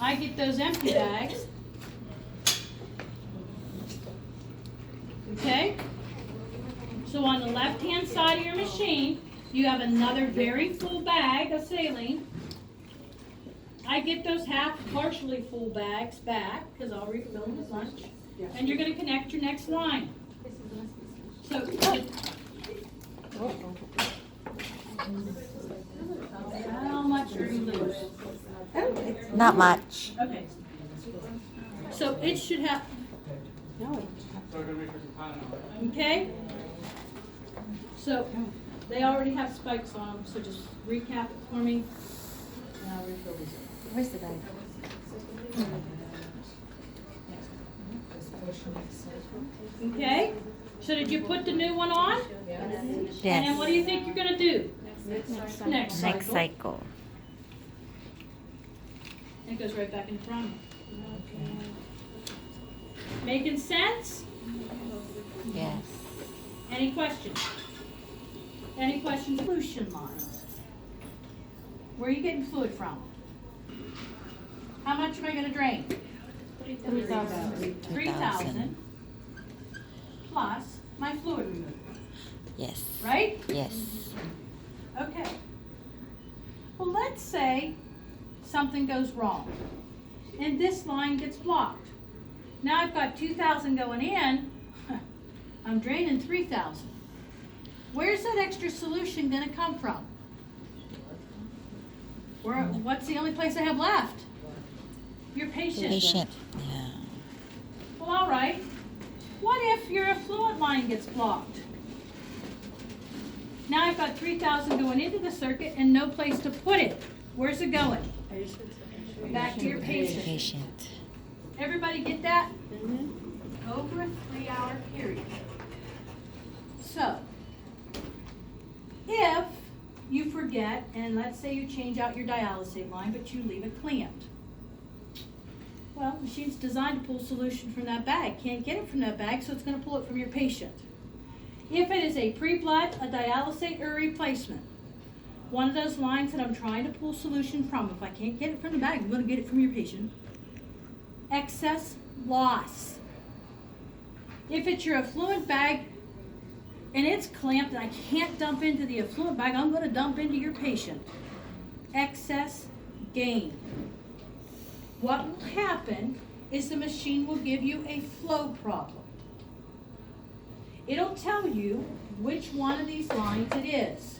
I get those empty bags. Okay? So on the left-hand side of your machine, you have another very full bag of saline. I get those partially full bags back, because I'll refill them as lunch. And you're going to connect your next line. So, how much are you losing? Not much. Okay. So it should have, okay? So they already have spikes on them, so just recap it for me. And I'll refill these up. Where's the bag? Okay? So did you put the new one on? And then what do you think you're going to do? Next cycle. Next cycle. It goes right back in the front. Making sense? Yes. Any questions? Any questions? Solution lines. Where are you getting fluid from? How much am I going to drain? 3,000 plus my fluid removal. Yes. Right? Yes. Okay. Well, let's say something goes wrong and this line gets blocked. Now I've got 2,000 going in. I'm draining 3,000. Where's that extra solution going to come from? What's the only place I have left? Your patient. Patient. Yeah. Well, all right. What if your effluent line gets blocked? Now I've got 3,000 going into the circuit and no place to put it. Where's it going? Back to your patient. Patient. Everybody get that? Over a 3-hour period. So, if you forget, and let's say you change out your dialysate line, but you leave it clamped. Well, the machine's designed to pull solution from that bag. Can't get it from that bag, so it's going to pull it from your patient. If it is a pre-blood, a dialysate, or a replacement, one of those lines that I'm trying to pull solution from, if I can't get it from the bag, I'm going to get it from your patient. Excess loss. If it's your effluent bag and it's clamped and I can't dump into the effluent bag, I'm going to dump into your patient. Excess gain. What will happen is the machine will give you a flow problem. It'll tell you which one of these lines it is.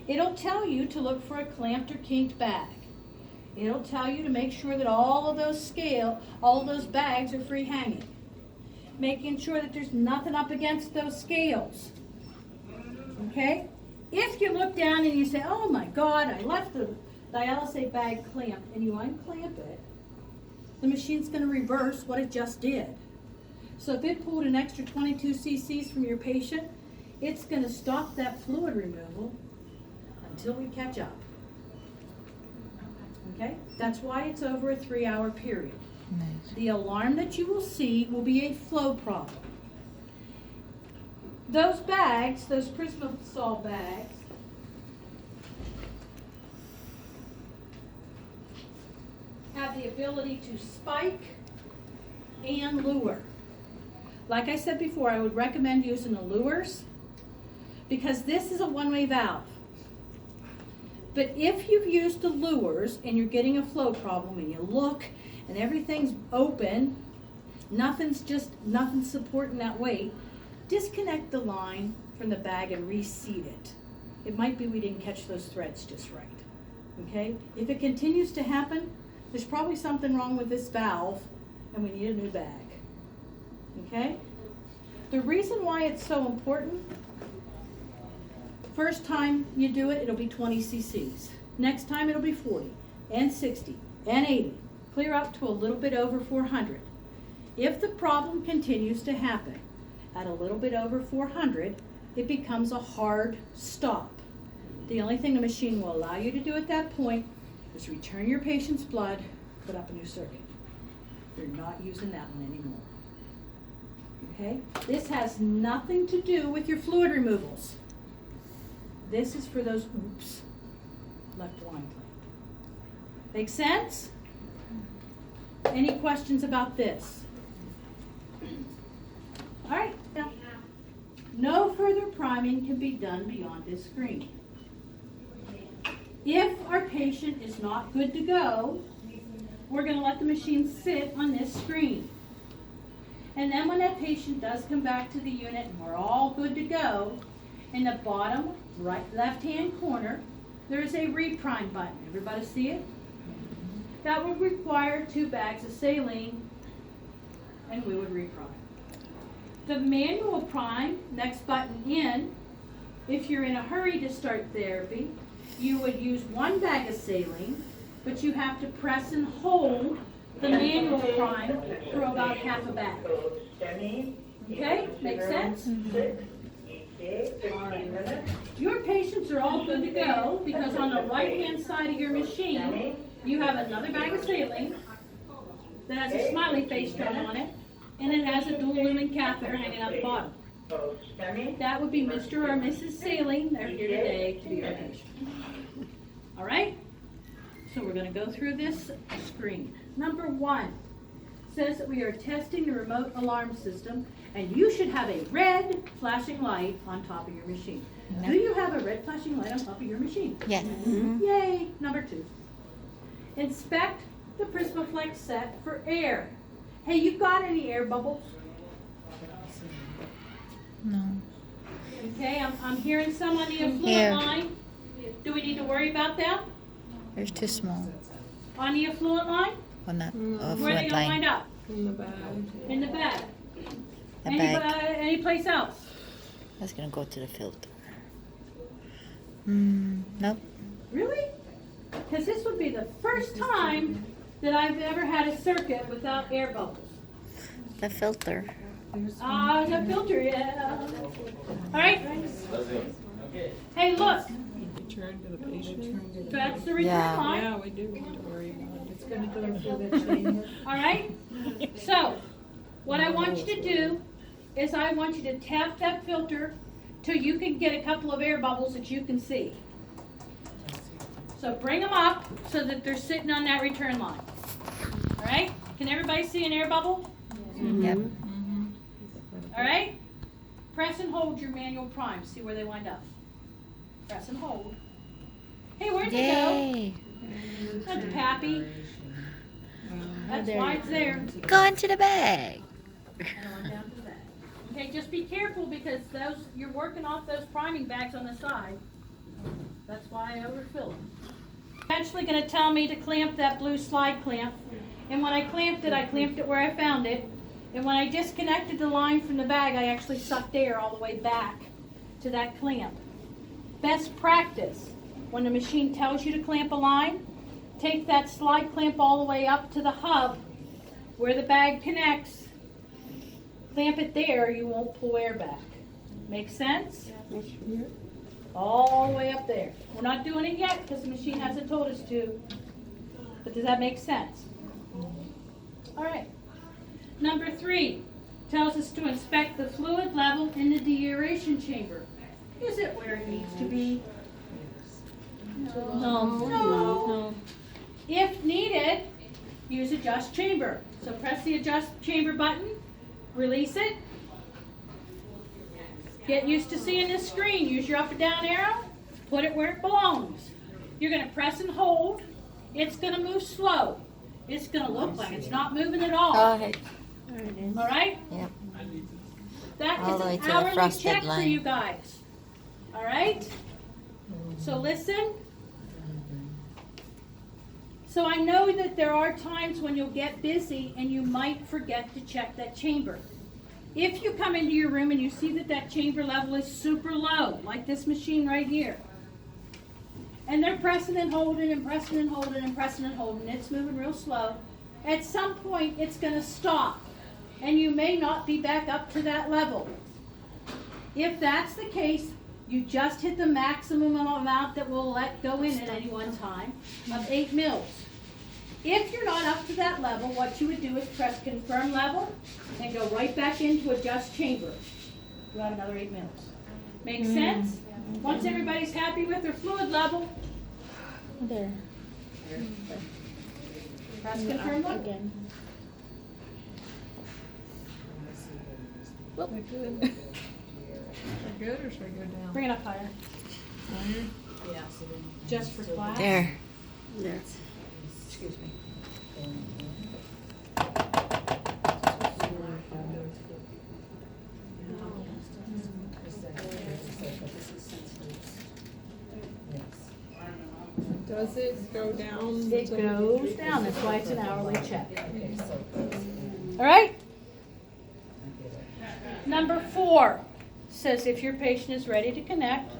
It'll tell you to look for a clamped or kinked bag. It'll tell you to make sure that all of those bags are free hanging. Making sure that there's nothing up against those scales. Okay? If you look down and you say, oh my God, I left the dialysate bag clamped, and you unclamp it, the machine's going to reverse what it just did. So if it pulled an extra 22 cc's from your patient, it's going to stop that fluid removal until we catch up. Okay? That's why it's over a 3-hour period. Nice. The alarm that you will see will be a flow problem. Those bags, those Prismaflex bags, have the ability to spike and lure. Like I said before, I would recommend using the lures because this is a one-way valve. But if you've used the lures and you're getting a flow problem and you look and everything's open, nothing's supporting that weight, disconnect the line from the bag and reseat it. It might be we didn't catch those threads just right. Okay? If it continues to happen, there's probably something wrong with this valve and we need a new bag. Okay? The reason why it's so important, first time you do it, it'll be 20 cc's. Next time it'll be 40 and 60 and 80. Clear up to a little bit over 400. If the problem continues to happen at a little bit over 400, it becomes a hard stop. The only thing the machine will allow you to do at that point is return your patient's blood, put up a new circuit. You're not using that one anymore. Okay? This has nothing to do with your fluid removals. This is for those left blind. Make sense? Any questions about this? All right. Now, no further priming can be done beyond this screen. If our patient is not good to go, we're going to let the machine sit on this screen. And then when that patient does come back to the unit and we're all good to go, in the bottom right left-hand corner, there is a reprime button. Everybody see it? That would require 2 bags of saline, and we would reprime. The manual prime, next button in, if you're in a hurry to start therapy, you would use 1 bag of saline, but you have to press and hold the manual prime for about half a bag. Okay, makes sense? All right. Your patients are all good to go because on the right-hand side of your machine, you have another bag of saline that has a smiley face drum on it, and it has a dual lumen catheter hanging out the bottom. That would be Mr. or Mrs. Saline. They're here today to be our patient. All right? So we're going to go through this screen. Number 1 says that we are testing the remote alarm system, and you should have a red flashing light on top of your machine. No. Do you have a red flashing light on top of your machine? Yes. Yay! Number 2. Inspect the Prismaflex set for air. Hey, you got any air bubbles? No. Okay, I'm hearing some on the affluent Here. line. Do we need to worry about them? They're too small. On the affluent line? On that Where are they front gonna wind line. up? In the bag. In the bag. The bag. Any place else? That's gonna go to the filter. Nope. Really? Because this would be the first time that I've ever had a circuit without air bubbles. The filter. The filter, yeah. All right. Hey, look. Return to the patient. That's the return Yeah. line. Yeah, we do need to worry about it. It's gonna go through the chamber. All right. So, what I want you to do is I want you to tap that filter till you can get a couple of air bubbles that you can see. So bring them up so that they're sitting on that return line. All right? Can everybody see an air bubble? Yep. All right? Press and hold your manual prime. See where they wind up. Press and hold. Hey, where'd they go? Yay. That's Pappy. That's why it's there. Go into the bag. And on down to that. Okay, just be careful because those you're working off those priming bags on the side. That's why I overfill them. Actually going to tell me to clamp that blue slide clamp. And when I clamped it where I found it. And when I disconnected the line from the bag, I actually sucked air all the way back to that clamp. Best practice, when the machine tells you to clamp a line, take that slide clamp all the way up to the hub where the bag connects. Clamp it there, you won't pull air back. Make sense? All the way up there. We're not doing it yet because the machine hasn't told us to. But does that make sense? All right. Number 3 tells us to inspect the fluid level in the deaeration chamber. Is it where it needs to be? No. If needed, use adjust chamber. So press the adjust chamber button, release it. Get used to seeing this screen. Use your up and down arrow, put it where it belongs. You're going to press and hold. It's going to move slow. It's going to look like it's not moving at all. Go ahead. All right? Yep. That All is the way an to the hourly frosted check for line. you guys. All right? So listen. So I know that there are times when you'll get busy and you might forget to check that chamber. If you come into your room and you see that that chamber level is super low, like this machine right here, and they're pressing and holding and pressing and holding and pressing and holding, it's moving real slow, at some point it's going to stop and you may not be back up to that level. If that's the case, you just hit the maximum amount that will let go in at any one time of 8 mils. If you're not up to that level, what you would do is press confirm level and go right back into adjust chamber. You have another 8 mils. Make sense? Once everybody's happy with their fluid level, There. Press confirm look. Again. Is that good? Is that good or should I go down? Bring it up higher. Higher? Just for class. There. Excuse me. Does it go down? It goes down, that's why it's an hourly check. All right? Number 4 says if your patient is ready to connect,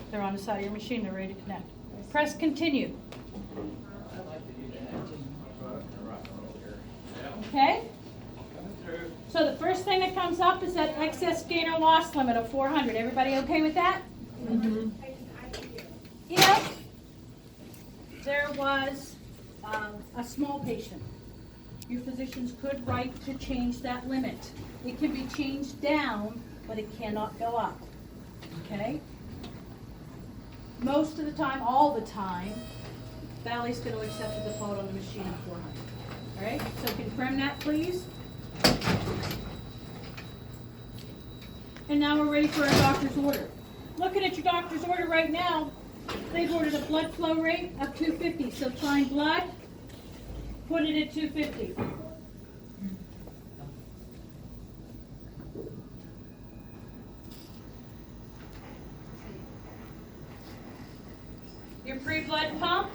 they're on the side of your machine, they're ready to connect. Press continue. Okay? So the first thing that comes up is that excess gain or loss limit of 400. Everybody okay with that? Mm-hmm. If there was a small patient, your physicians could write to change that limit. It can be changed down, but it cannot go up. Okay? Most of the time, all the time, Valley's going to accept the default on the machine of 400. All right? So confirm that, please. And now we're ready for our doctor's order. Looking at your doctor's order right now, they've ordered a blood flow rate of 250. So find blood, put it at 250. Your pre-blood pump,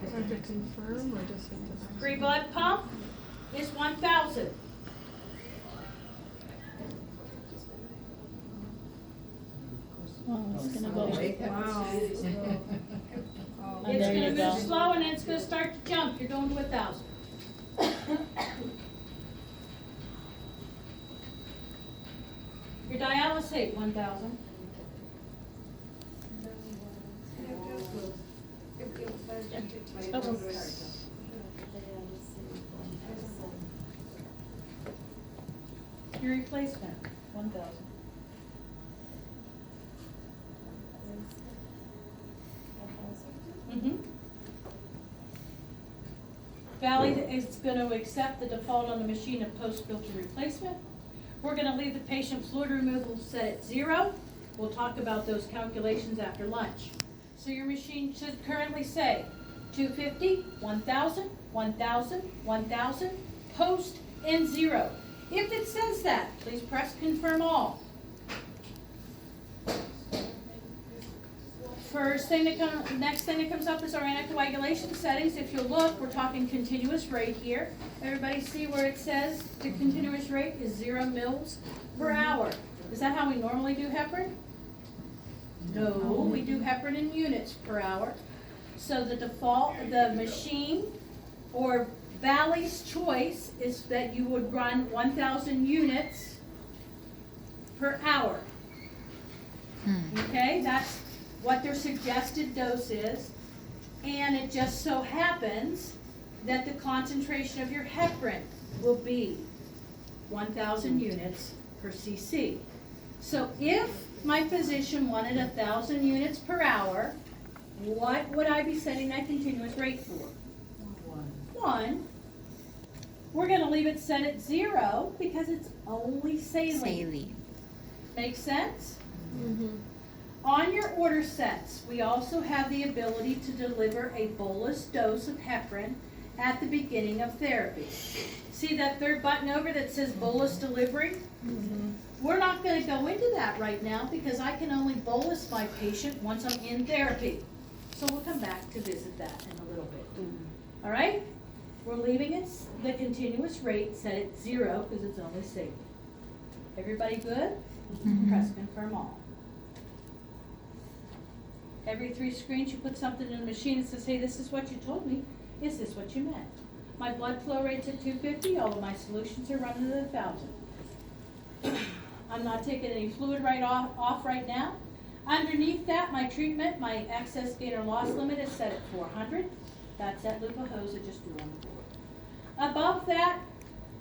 Is that to confirm or just hit the? pre-blood pump is 1,000. Oh, it's gonna go. Wow. Oh, It's there going to you move go. slow and then it's going to start to jump. You're going to 1,000. Your dialysate, 1,000. Your replacement, 1,000. Mm-hmm. Valley is going to accept the default on the machine of post-filter replacement. We're going to leave the patient fluid removal set at 0. We'll talk about those calculations after lunch. So your machine should currently say 250, 1,000, 1,000, 1,000, post, and 0. If it says that, please press confirm all. Next thing that comes up is our anticoagulation settings. If you'll look, we're talking continuous rate here. Everybody see where it says the continuous rate is 0 mils per hour. Is that how we normally do heparin? No, we do heparin in units per hour. So the default, the machine or Valley's choice is that you would run 1,000 units per hour. Okay, that's what their suggested dose is, and it just so happens that the concentration of your heparin will be 1,000 units per cc. So if my physician wanted 1,000 units per hour, what would I be setting that continuous rate for? 1. We're going to leave it set at 0 because it's only saline. Saline. Make sense? Mm-hmm. On your order sets, we also have the ability to deliver a bolus dose of heparin at the beginning of therapy. See that third button over that says bolus delivery? Mm-hmm. We're not going to go into that right now because I can only bolus my patient once I'm in therapy. So we'll come back to visit that in a little bit. All right? We're leaving it the continuous rate set at 0 because it's only safe. Everybody good? Press confirm all. Every 3 screens you put something in the machine that says, hey, this is what you told me. Is this what you meant? My blood flow rate's at 250. All of my solutions are running at 1,000. I'm not taking any fluid off right now. Underneath that, my treatment, my excess gain or loss limit is set at 400. That's that loop of hose I just drew on the board. Above that,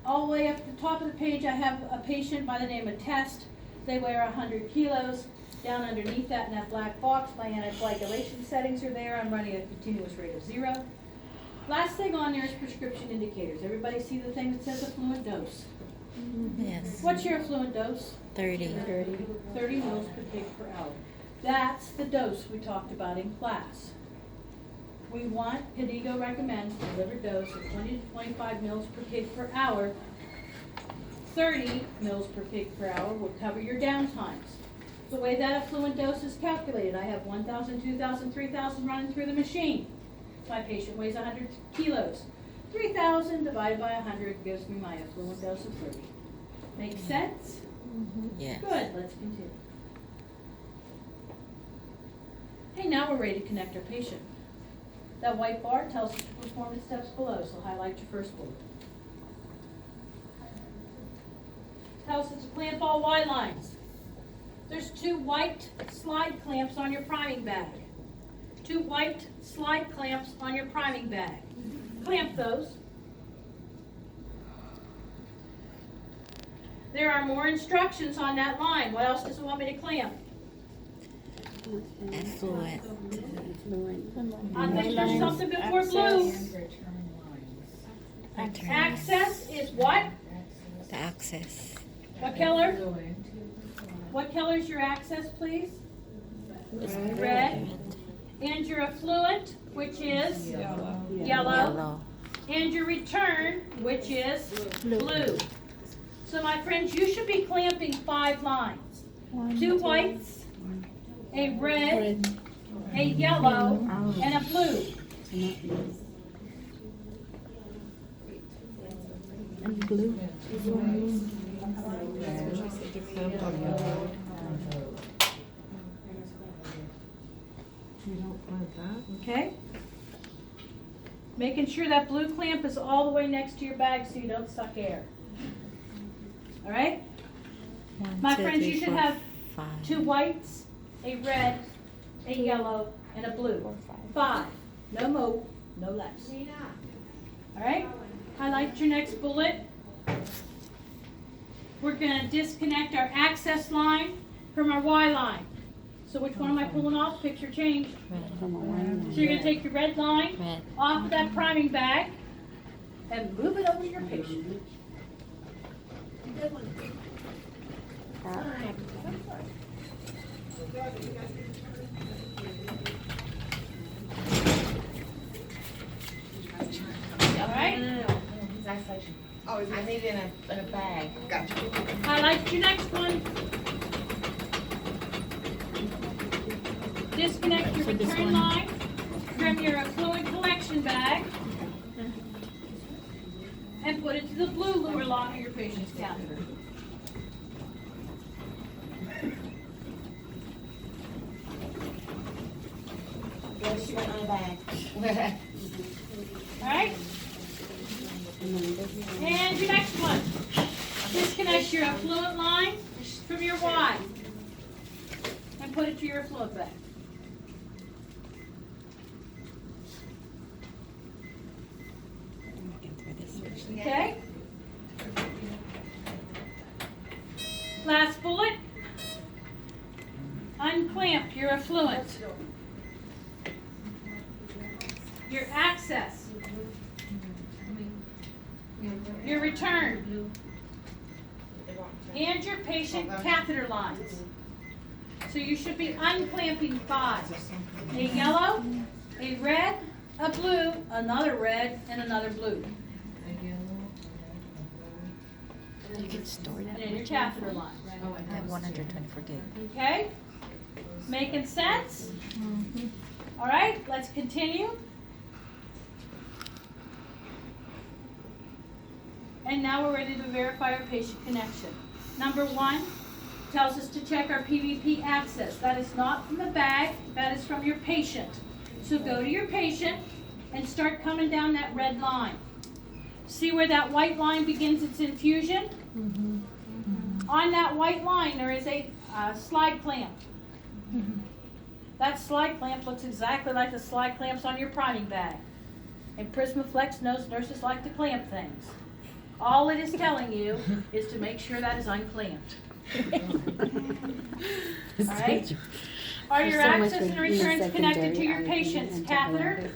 all the way up to the top of the page, I have a patient by the name of Test. They weigh 100 kilos. Down underneath that in that black box, my anticoagulation settings are there. I'm running a continuous rate of 0. Last thing on there is prescription indicators. Everybody see the thing that says affluent dose? Yes. What's your affluent dose? 30. 30 mils per kg per hour. That's the dose we talked about in class. We want, Pedigo recommends delivered dose of 20 to 25 mils per kg per hour. 30 mils per kg per hour will cover your downtimes. The way that affluent dose is calculated, I have 1,000, 2,000, 3,000 running through the machine. My patient weighs 100 kilos. 3,000 divided by 100 gives me my affluent dose of 30. Make sense? Yes. Good, let's continue. Hey, now we're ready to connect our patient. That white bar tells us to perform the steps below, so highlight your first bullet. Tells us to clamp all Y lines. There's 2 white slide clamps on your priming bag. 2 white slide clamps on your priming bag. Clamp those. There are more instructions on that line. What else does it want me to clamp? Affluent. I think there's something before blue. Return. Access is what? The access. What color? What color is your access, please? Red. And your affluent, which is? Yellow. Yellow. And your return, which is? Blue. So my friends, you should be clamping 5 lines. 2 whites, a red, a yellow, and a blue. And blue. You don't want that? Okay? Making sure that blue clamp is all the way next to your bag so you don't suck air. All right? 1, My 2, friends, 3, you should 4, have 5. 2 whites, a red, a yellow, and a blue. 5. No more, no less. All right? Highlight your next bullet. We're going to disconnect our access line from our Y line. So which one am I pulling off? Picture change. Red. So you're going to take your red line Red. off of that priming bag and move it over to your patient. All right? Oh, I need it in a bag. Gotcha. Highlight your next one. Disconnect your return line from your affluent collection bag and put it to the blue lower lock of your patient's catheter. Just went on a bag. All right? And your next one. Disconnect your affluent line from your Y and put it to your affluent bag. Okay? Last bullet. Unclamp your affluent. Your access. Your return. And your patient catheter lines. So you should be unclamping 5. A yellow, a red, a blue, another red, and another blue. You can store that. And then your catheter line. I have 124 gig. Okay? Making sense? All right, let's continue. And now we're ready to verify our patient connection. Number 1 tells us to check our PVP access. That is not from the bag, that is from your patient. So go to your patient and start coming down that red line. See where that white line begins its infusion? On that white line there is a slide clamp. That slide clamp looks exactly like the slide clamps on your priming bag. And Prismaflex knows nurses like to clamp things. All it is telling you is to make sure that is unclamped. All right? Are your access and returns connected to your patient's catheter?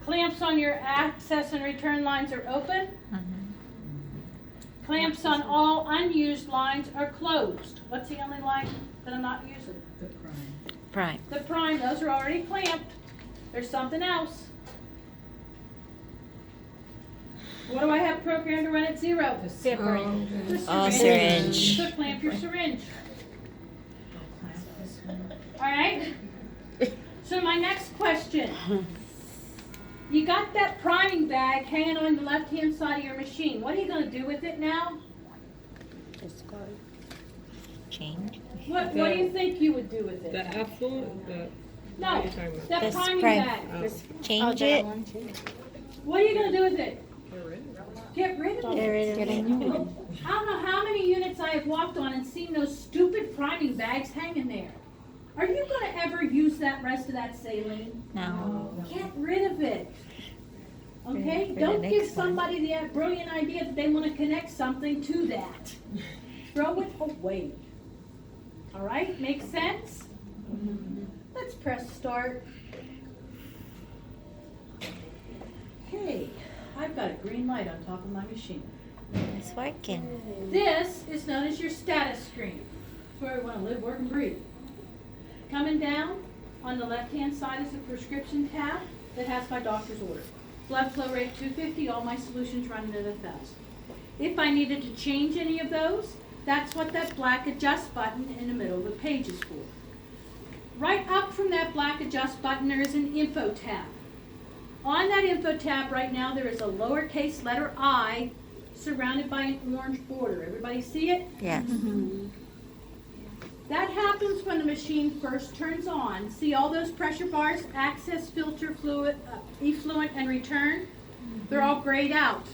Clamps on your access and return lines are open. Clamps on all unused lines are closed. What's the only line that I'm not using? Prime. The prime, those are already clamped. There's something else. What do I have programmed to run at 0? The Oh, syringe. So clamp your syringe. Alright? So my next question. You got that priming bag hanging on the left-hand side of your machine. What are you going to do with it now? Change. What do you think you would do with it? The effluent, No, what are you talking about? that This priming prime- bag. Change it. What are you going to do with it? Get rid of it. Get rid of it. I don't know how many units I have walked on and seen those stupid priming bags hanging there. Are you going to ever use that rest of that saline? No. Get rid of it. Okay? For the Don't give next one. somebody the brilliant idea that they want to connect something to that. Throw it away. All right? Make sense? Let's press start. Okay. I've got a green light on top of my machine. It's working. This is known as your status screen. It's where we want to live, work, and breathe. Coming down on the left-hand side is a prescription tab that has my doctor's order. Blood flow rate 250, all my solutions running at 1,000. If I needed to change any of those, that's what that black adjust button in the middle of the page is for. Right up from that black adjust button, there is an info tab. On that info tab right now, there is a lowercase letter I surrounded by an orange border. Everybody see it? Yes. That happens when the machine first turns on. See all those pressure bars, access, filter, fluid, effluent, and return? They're all grayed out.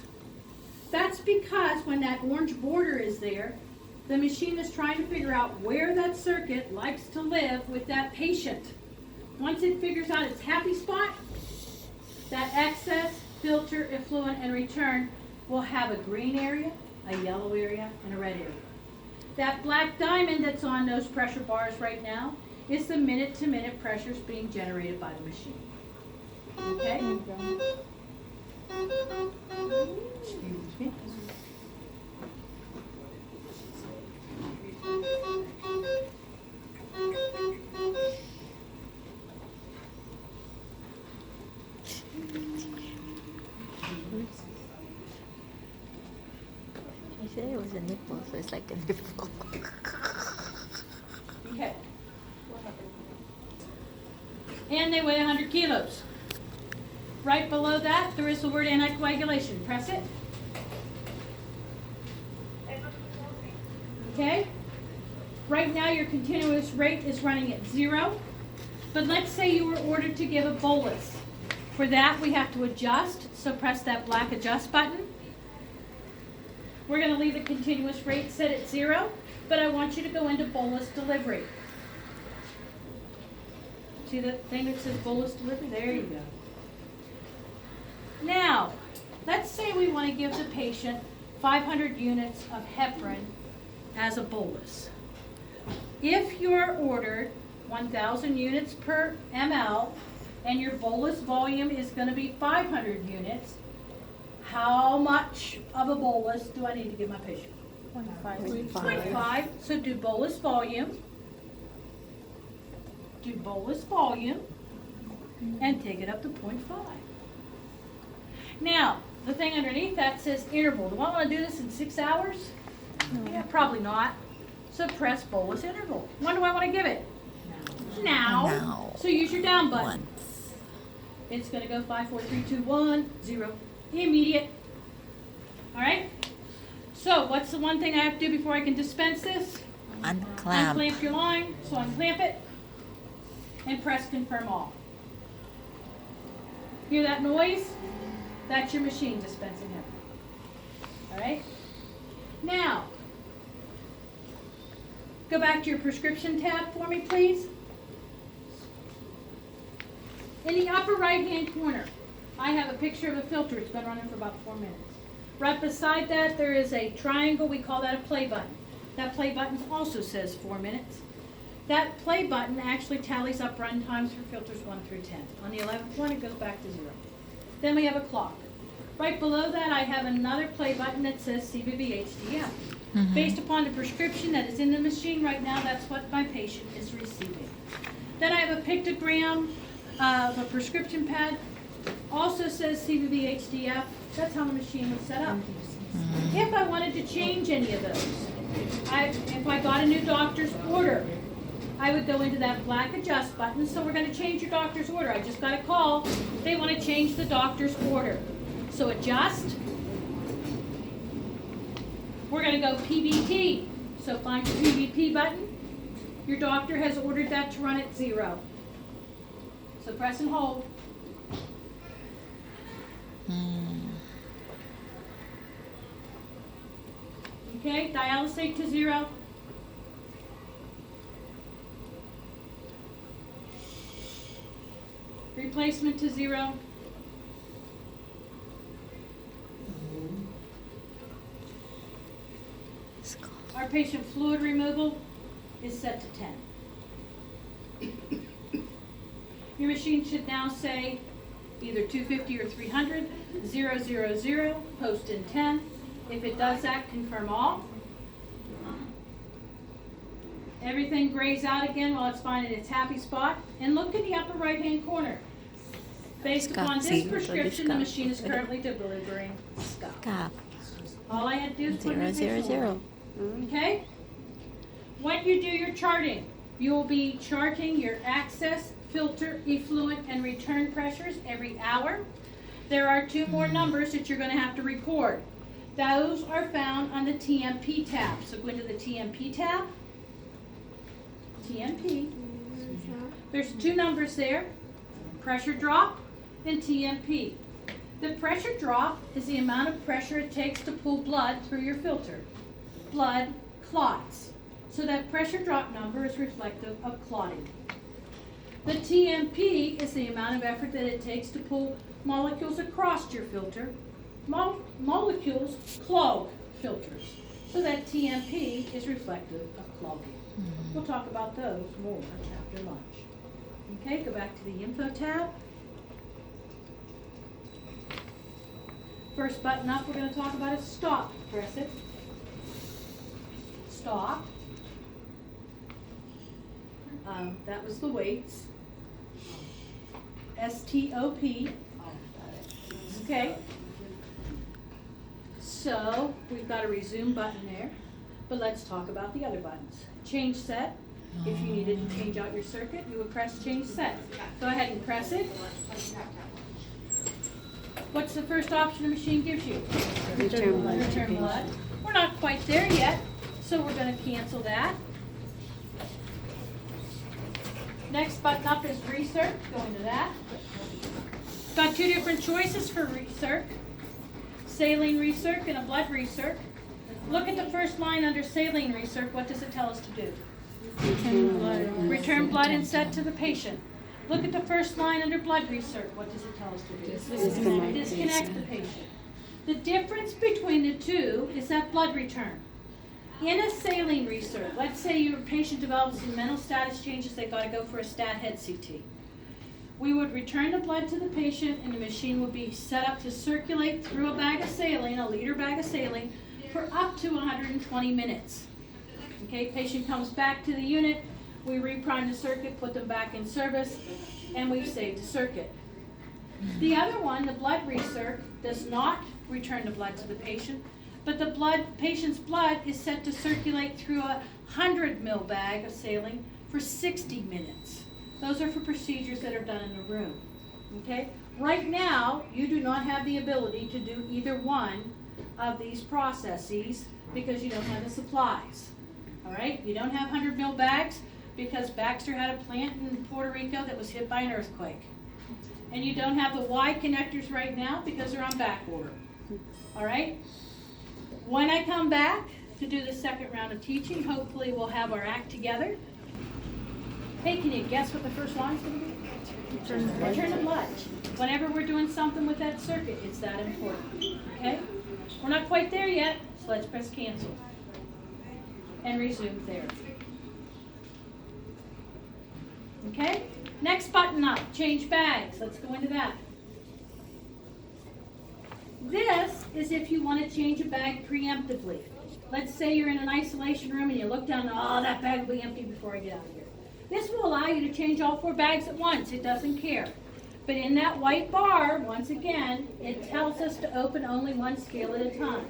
That's because when that orange border is there, the machine is trying to figure out where that circuit likes to live with that patient. Once it figures out its happy spot, that access, filter, effluent, and return will have a green area, a yellow area, and a red area. That black diamond that's on those pressure bars right now is the minute-to-minute pressures being generated by the machine. Okay? Excuse me. You said it was a nipple, so it's like a nipple. Okay. And they weigh 100 kilos. Right below that, there is the word anticoagulation. Press it. Okay? Right now, your continuous rate is running at 0. But let's say you were ordered to give a bolus. For that, we have to adjust. So press that black adjust button. We're going to leave the continuous rate set at 0, but I want you to go into bolus delivery. See the thing that says bolus delivery? There you go. Now, let's say we want to give the patient 500 units of heparin as a bolus. If you're ordered 1,000 units per ml and your bolus volume is going to be 500 units, how much of a bolus do I need to give my patient? 0.5. So do bolus volume. Do bolus volume. And take it up to 0.5. Now, the thing underneath that says interval. Do I want to do this in 6 hours? Yeah, probably not. So press bolus interval. When do I want to give it? Now. Now. So use your down button. Once. It's going to go 5, 4, 3, 2, 1, 0. Immediate. All right? So what's the one thing I have to do before I can dispense this? Unclamp. Unclamp your line. So unclamp it and press confirm all. Hear that noise? That's your machine dispensing it. All right? Now, go back to your prescription tab for me, please. In the upper right-hand corner, I have a picture of a filter. It's been running for about 4 minutes. Right beside that, there is a triangle. We call that a play button. That play button also says 4 minutes. That play button actually tallies up run times for filters 1 through 10. On the 11th one, it goes back to 0. Then we have a clock. Right below that, I have another play button that says CVV HDF. Based upon the prescription that is in the machine right now, that's what my patient is receiving. Then I have a pictogram of a prescription pad. Also says CVV HDF. That's how the machine was set up. If I wanted to change any of those, if I got a new doctor's order, I would go into that black adjust button. So we're going to change your doctor's order. I just got a call. They want to change the doctor's order. So adjust. We're going to go PVP. So find your PVP button. Your doctor has ordered that to run at 0. So press and hold. Okay, dialysate to 0. Replacement to 0. Our patient fluid removal is set to 10. Your machine should now say either 250 or 300, 000, post in 10. If it does that, confirm all. Everything grays out again while it's finding its happy spot. And look in the upper right-hand corner. Based upon this prescription, the machine is currently delivering SCUF. All I had to do is put in 000. Okay? When you do your charting, you will be charting your access, filter, effluent, and return pressures every hour. There are 2 more numbers that you're going to have to record. Those are found on the TMP tab. So go into the TMP tab. TMP. There's 2 numbers there, pressure drop and TMP. The pressure drop is the amount of pressure it takes to pull blood through your filter. Blood clots. So that pressure drop number is reflective of clotting. The TMP is the amount of effort that it takes to pull molecules across your filter. Molecules clog filters. So that TMP is reflective of clogging. We'll talk about those more after lunch. Okay, go back to the info tab. First button up we're going to talk about is stop. Press it. Stop. That was the weights. STOP. Okay. So we've got a resume button there, but let's talk about the other buttons. Change set. If you needed to change out your circuit, you would press change set. Go ahead and press it. What's the first option the machine gives you? Return blood. Return blood. We're not quite there yet, so we're going to cancel that. Next button up is recirc. Go into that. Got 2 different choices for recirc. Saline recirc and a blood recirc. Look at the first line under saline recirc. What does it tell us to do? Return blood and set to the patient. Look at the first line under blood recirc. What does it tell us to do? Disconnect the patient. The difference between the 2 is that blood return. In a saline recirc, let's say your patient develops some mental status changes, they've got to go for a stat head CT. We would return the blood to the patient and the machine would be set up to circulate through a bag of saline, a liter bag of saline, for up to 120 minutes. Okay, patient comes back to the unit, we reprime the circuit, put them back in service, and we've saved the circuit. The other one, the blood recirc, does not return the blood to the patient, but the patient's blood is set to circulate through a 100 ml bag of saline for 60 minutes. Those are for procedures that are done in the room. Okay? Right now, you do not have the ability to do either one of these processes because you don't have the supplies. All right? You don't have 100 ml bags because Baxter had a plant in Puerto Rico that was hit by an earthquake. And you don't have the Y connectors right now because they're on back order. All right? When I come back to do the second round of teaching, hopefully we'll have our act together. Hey, can you guess what the first line's going to be? Return the blood. Whenever we're doing something with that circuit, it's that important. Okay? We're not quite there yet, so let's press cancel. And resume therapy. Okay? Next button up, change bags. Let's go into that. is if you want to change a bag preemptively. Let's say you're in an isolation room and you look down, oh, that bag will be empty before I get out of here. This will allow you to change all 4 bags at once. It doesn't care. But in that white bar, once again, it tells us to open only 1 scale at a time.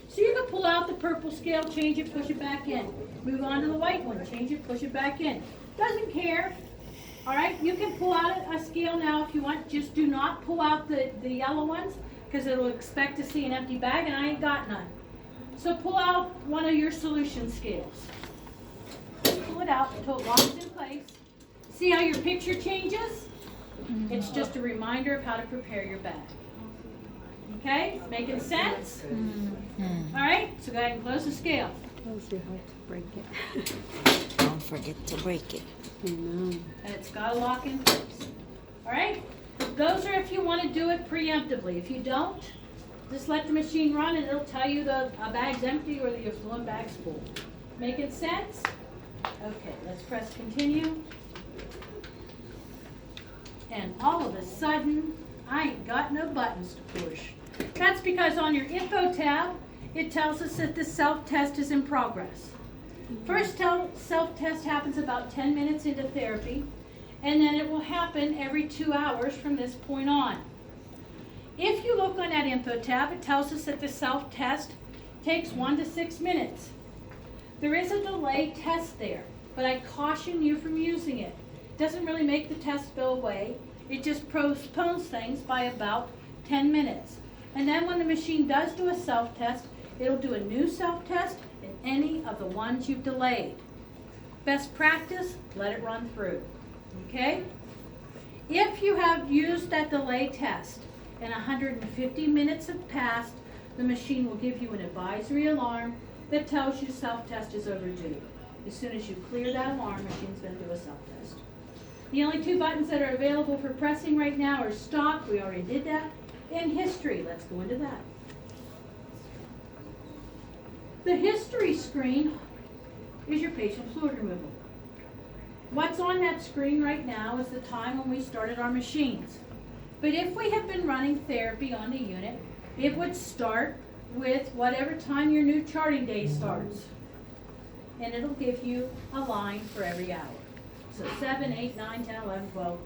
So you can pull out the purple scale, change it, push it back in. Move on to the white one, change it, push it back in. Doesn't care. All right, you can pull out a scale now if you want. Just do not pull out the yellow ones because it'll expect to see an empty bag and I ain't got none. So pull out one of your solution scales. Pull it out until it locks in place. See how your picture changes? It's just a reminder of how to prepare your bag. Okay, making sense? All right, so go ahead and close the scale. Tells you how to break it. Don't forget to break it. I know. And it's got to lock in place. All right, those are if you want to do it preemptively. If you don't, just let the machine run and it'll tell you the bag's empty or the affluent bag's full. Making sense? Okay, let's press continue. And all of a sudden, I ain't got no buttons to push. That's because on your info tab, it tells us that the self-test is in progress. First self-test happens about 10 minutes into therapy, and then it will happen every 2 hours from this point on. If you look on that info tab, it tells us that the self-test takes 1 to 6 minutes. There is a delay test there, but I caution you from using it. It doesn't really make the test go away. It just postpones things by about 10 minutes. And then when the machine does do a self-test, it'll do a new self-test in any of the ones you've delayed. Best practice, let it run through. Okay? If you have used that delay test and 150 minutes have passed, the machine will give you an advisory alarm that tells you self-test is overdue. As soon as you clear that alarm, the machine's going to do a self-test. The only 2 buttons that are available for pressing right now are stop, we already did that, and history. Let's go into that. The history screen is your patient fluid removal. What's on that screen right now is the time when we started our machines. But if we have been running therapy on the unit, it would start with whatever time your new charting day starts. And it'll give you a line for every hour. So 7, 8, 9, 10, 11, 12,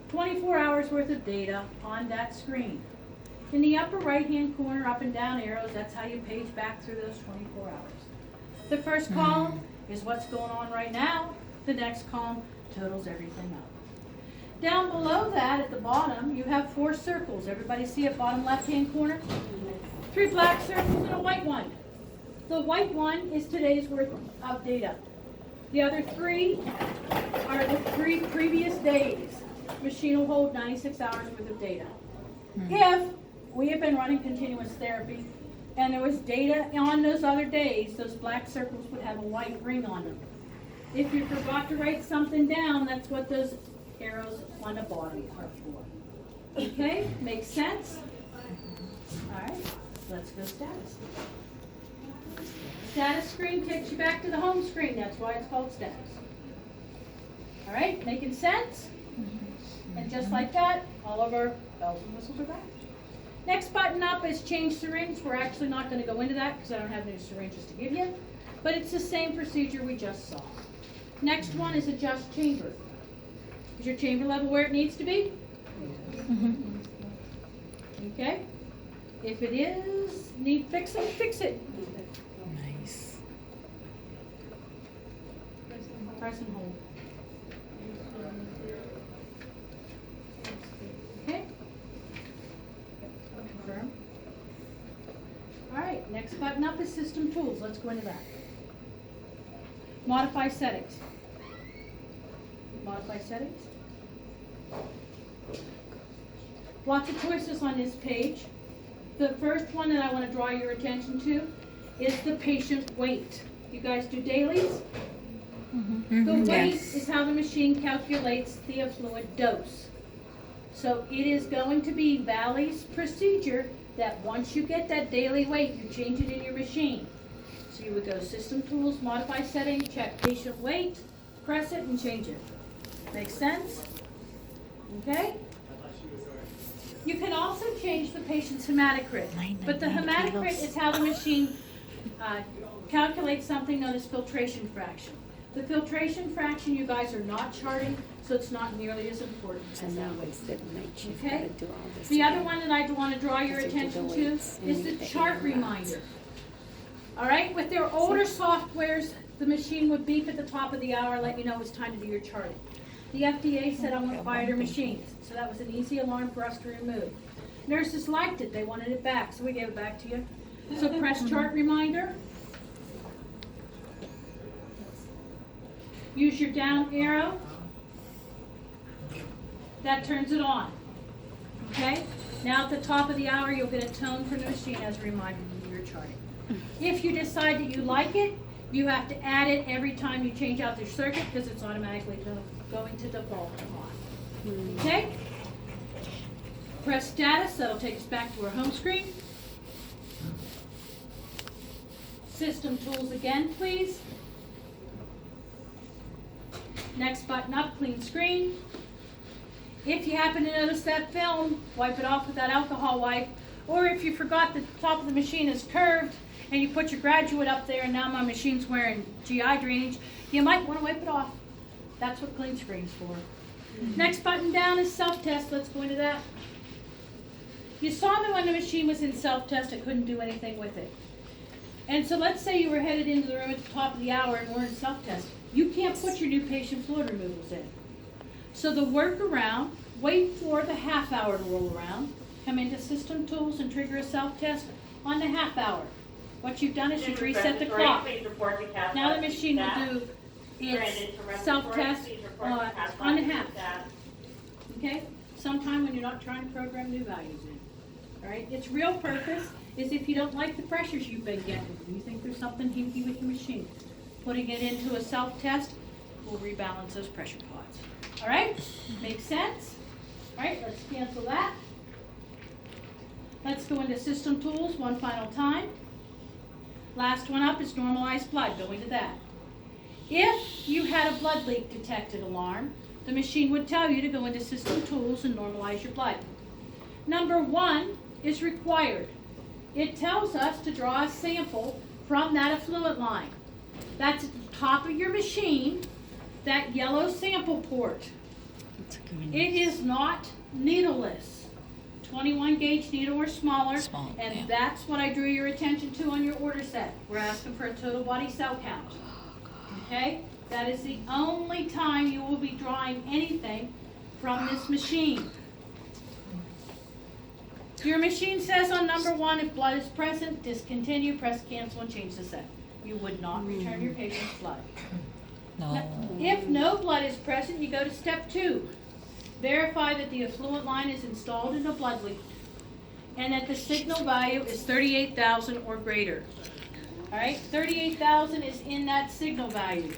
24 hours worth of data on that screen. In the upper right-hand corner, up and down arrows, that's how you page back through those 24 hours. The first column is what's going on right now. The next column totals everything up. Down below that, at the bottom, you have 4 circles. Everybody see it, bottom left-hand corner? 3 black circles and a white one. The white one is today's worth of data. The other 3 are the 3 previous days. Machine will hold 96 hours worth of data. If we have been running continuous therapy and there was data on those other days, those black circles would have a white ring on them. If you forgot to write something down, that's what those arrows on the bottom are for. Okay, makes sense? All right, let's go status. Status screen takes you back to the home screen. That's why it's called status. All right, making sense? And just like that, all of our bells and whistles are back. Next button up is change syringe. We're actually not going to go into that because I don't have new syringes to give you. But it's the same procedure we just saw. Next one is adjust chamber. Is your chamber level where it needs to be? Okay. If it is, need fixing, fix it. Nice. Press and hold. Okay. Confirm. All right, next button up is system tools. Let's go into that. Modify settings. Modify settings. Lots of choices on this page. The first one that I want to draw your attention to is the patient weight. You guys do dailies? The weight is how the machine calculates the effluent dose. So it is going to be Valley's procedure that once you get that daily weight, you change it in your machine. So you would go System Tools, Modify Setting, check Patient Weight, press it and change it. Make sense? Okay? You can also change the patient's hematocrit, but the 999 hematocrit kilos. is how the machine calculates something known as filtration fraction. The filtration fraction you guys are not charting, so it's not nearly as important So as now that weight. instead of night shift, Okay. gotta do all this. The other again. one that I want to draw your Because we do attention the to weights and is make the the chart air reminder. All right, with their older softwares, the machine would beep at the top of the hour, let you know it's time to do your charting. The FDA said I want quieter machines, so that was an easy alarm for us to remove. Nurses liked it, they wanted it back, so we gave it back to you. So press chart reminder. Use your down arrow. That turns it on. Okay? Now at the top of the hour, you'll get a tone from the machine as a reminder to do your charting. If you decide that you like it, you have to add it every time you change out the circuit because it's automatically going to default on. Okay? Press status, that'll take us back to our home screen. System tools again, please. Next button up, clean screen. If you happen to notice that film, wipe it off with that alcohol wipe. Or if you forgot the top of the machine is curved and you put your graduate up there and now my machine's wearing GI drainage, you might want to wipe it off. That's what clean screen's for. Next button down is self-test. Let's go into that. You saw that when the machine was in self-test, I couldn't do anything with it. And so let's say you were headed into the room at the top of the hour and we're in self-test. You can't put your new patient fluid removals in. So the workaround, wait for the half hour to roll around, come into system tools and trigger a self-test on the half hour. What you've done is you've reset the clock. Now the machine will do its self-test on the half. Okay? Sometime when you're not trying to program new values in. All right? Its real purpose is if you don't like the pressures you've been getting, you think there's something hinky with your machine, putting it into a self-test will rebalance those pressure pods. All right? Make sense? All right, let's cancel that. Let's go into system tools one final time. Last one up is normalized blood. Go into that. If you had a blood leak detected alarm, the machine would tell you to go into system tools and normalize your blood. Number 1 is required. It tells us to draw a sample from that effluent line. That's at the top of your machine, that yellow sample port. It is not needleless. 21 gauge needle or smaller, and that's what I drew your attention to on your order set. We're asking for a total body cell count. Okay? That is the only time you will be drawing anything from this machine. Your machine says on number 1, if blood is present, discontinue, press cancel, and change the set. You would not return your patient's blood. Now, if no blood is present, you go to step 2. Verify that the effluent line is installed in a blood leak and that the signal value is 38,000 or greater. All right, 38,000 is in that signal value.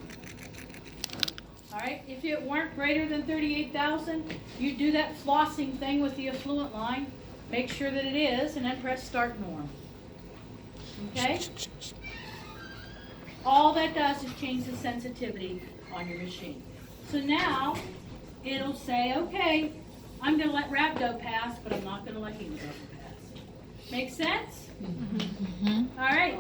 All right, if it weren't greater than 38,000, you do that flossing thing with the effluent line. Make sure that it is, and then press start norm. Okay? All that does is change the sensitivity on your machine. So now, it'll say, okay, I'm going to let rhabdo pass, but I'm not going to let hemoglobin pass. Make sense? All right.